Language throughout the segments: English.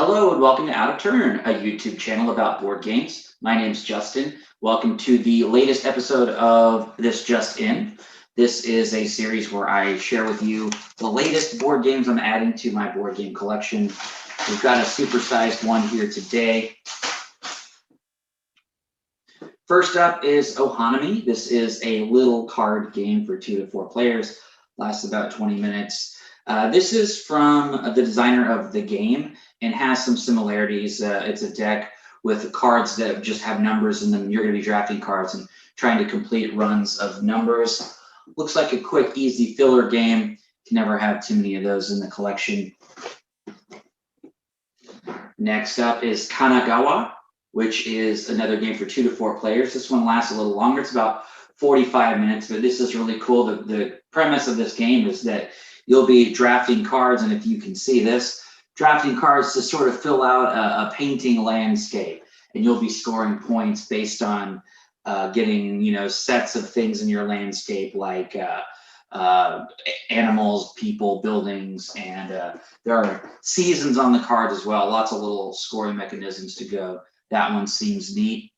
Hello and welcome to Out of Turn, a YouTube channel about board games. My name's Justin. Welcome to the latest episode of This Just In. This is a series where I share with you the latest board games I'm adding to my board game collection. We've got a supersized one here today. First up is Ohanami. This is a little card game for 2 to 4 players. Lasts about 20 minutes. This is from the designer of the game and has some similarities. It's a deck with cards that just have numbers in them. You're going to be drafting cards and trying to complete runs of numbers. Looks like a quick, easy filler game. Can never have too many of those in the collection. Next up is Kanagawa, which is another game for 2 to 4 players. This one lasts a little longer. It's about 45 minutes, but this is really cool. The premise of this game is that you'll be drafting cards, and if you can see this, drafting cards to sort of fill out a painting landscape, and you'll be scoring points based on getting, sets of things in your landscape like animals, people, buildings, and there are seasons on the cards as well. Lots of little scoring mechanisms to go. That one seems neat.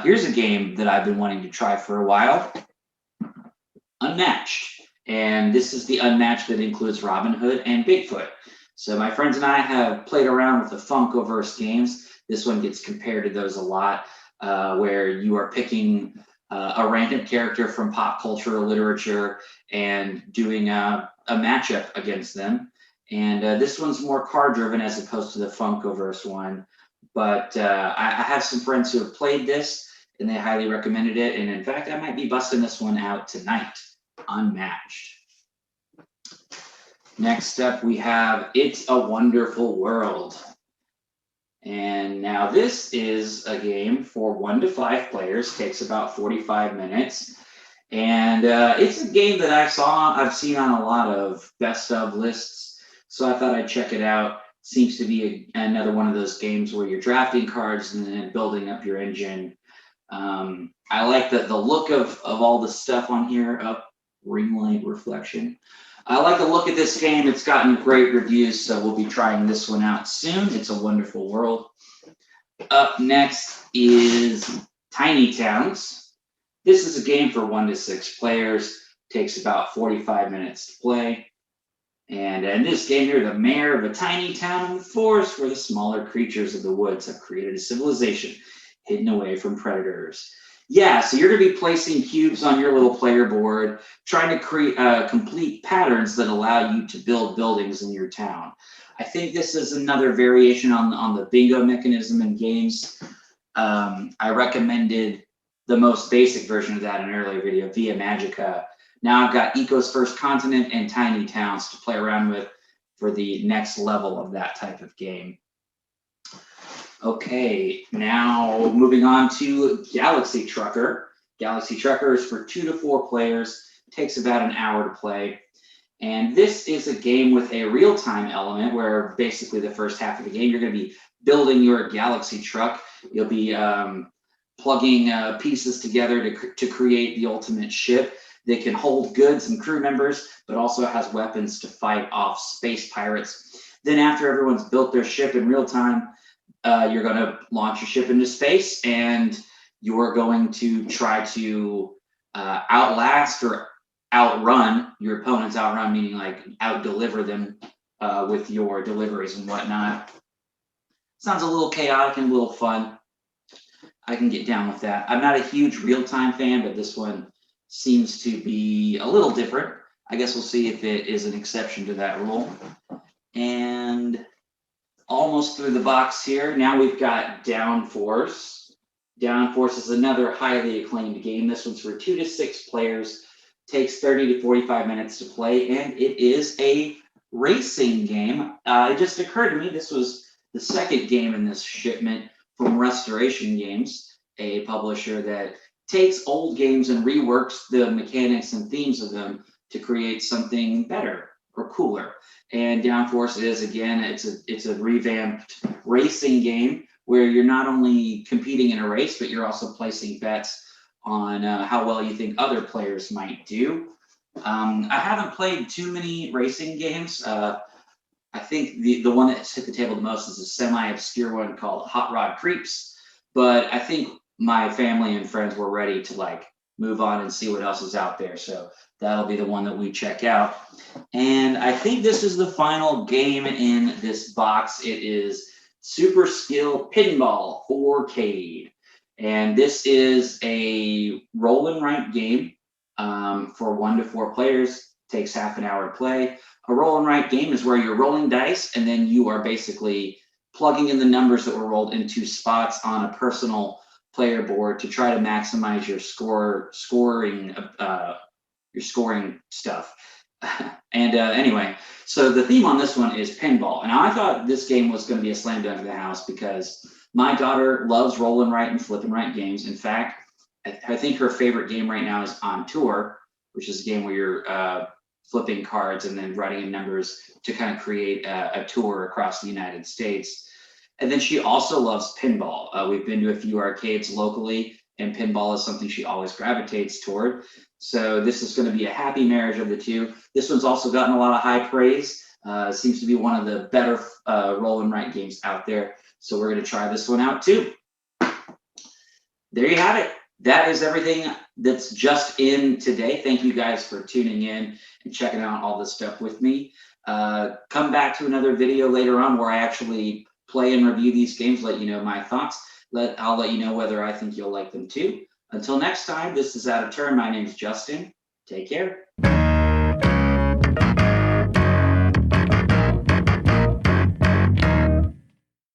Here's a game that I've been wanting to try for a while, Unmatched. And this is the Unmatched that includes Robin Hood and Bigfoot. So my friends and I have played around with the Funkoverse games. This one gets compared to those a lot, where you are picking a random character from pop culture or literature and doing a matchup against them. And this one's more card driven as opposed to the Funkoverse one. But I have some friends who have played this and they highly recommended it. And in fact, I might be busting this one out tonight. Unmatched. Next up, we have It's a Wonderful World. And now this is a game for 1 to 5 players, takes about 45 minutes. And it's a game that I've seen on a lot of best of lists. So I thought I'd check it out. Seems to be another one of those games where you're drafting cards and then building up your engine. I like the look of all the stuff on here. Ring light reflection. I like the look of this game. It's gotten great reviews, so we'll be trying this one out soon. It's a Wonderful World. Up next is Tiny Towns. This is a game for 1 to 6 players. Takes about 45 minutes to play. And in this game here, the mayor of a tiny town in the forest where the smaller creatures of the woods have created a civilization hidden away from predators. Yeah, so you're going to be placing cubes on your little player board, trying to create complete patterns that allow you to build buildings in your town. I think this is another variation on the bingo mechanism in games. I recommended the most basic version of that in an earlier video, Via Magica. Now I've got Eco's First Continent and Tiny Towns to play around with for the next level of that type of game. Okay, now moving on to Galaxy Trucker. Galaxy Trucker is for 2 to 4 players, takes about an hour to play. And this is a game with a real-time element where basically the first half of the game, you're going to be building your Galaxy truck. You'll be plugging pieces together to create the ultimate ship. They can hold goods and crew members, but also has weapons to fight off space pirates. Then after everyone's built their ship in real time, you're going to launch your ship into space, and you're going to try to outlast or outrun your opponents. Outrun meaning like out-deliver them with your deliveries and whatnot. Sounds a little chaotic and a little fun. I can get down with that. I'm not a huge real-time fan, but this one seems to be a little different. I guess we'll see if it is an exception to that rule. And almost through the box here. Now we've got Downforce. Downforce is another highly acclaimed game. This one's for 2 to 6 players. Takes 30 to 45 minutes to play, and it is a racing game. It just occurred to me this was the second game in this shipment from Restoration Games, a publisher that takes old games and reworks the mechanics and themes of them to create something better or cooler. And Downforce is, again, it's a revamped racing game where you're not only competing in a race, but you're also placing bets on how well you think other players might do. I haven't played too many racing games. I think the one that's hit the table the most is a semi-obscure one called Hot Rod Creeps. But I think my family and friends were ready to like move on and see what else is out there. So that'll be the one that we check out. And I think this is the final game in this box. It is Super Skill Pinball 4K. And this is a roll and write game for 1 to 4 players. Takes half an hour to play. A roll and write game is where you're rolling dice and then you are basically plugging in the numbers that were rolled into spots on a personal player board to try to maximize your scoring stuff. And anyway, so the theme on this one is pinball. And I thought this game was going to be a slam dunk in the house because my daughter loves roll and write and flip and write games. In fact, I think her favorite game right now is On Tour, which is a game where you're flipping cards and then writing in numbers to kind of create a tour across the United States. And then she also loves pinball. We've been to a few arcades locally, and pinball is something she always gravitates toward. So this is going to be a happy marriage of the two. This one's also gotten a lot of high praise. Seems to be one of the better roll and write games out there. So we're going to try this one out too. There you have it. That is everything that's just in today. Thank you guys for tuning in and checking out all this stuff with me. Come back to another video later on where I actually play and review these games, let you know my thoughts. I'll let you know whether I think you'll like them too. Until next time, this is Out of Turn. My name is Justin. Take care.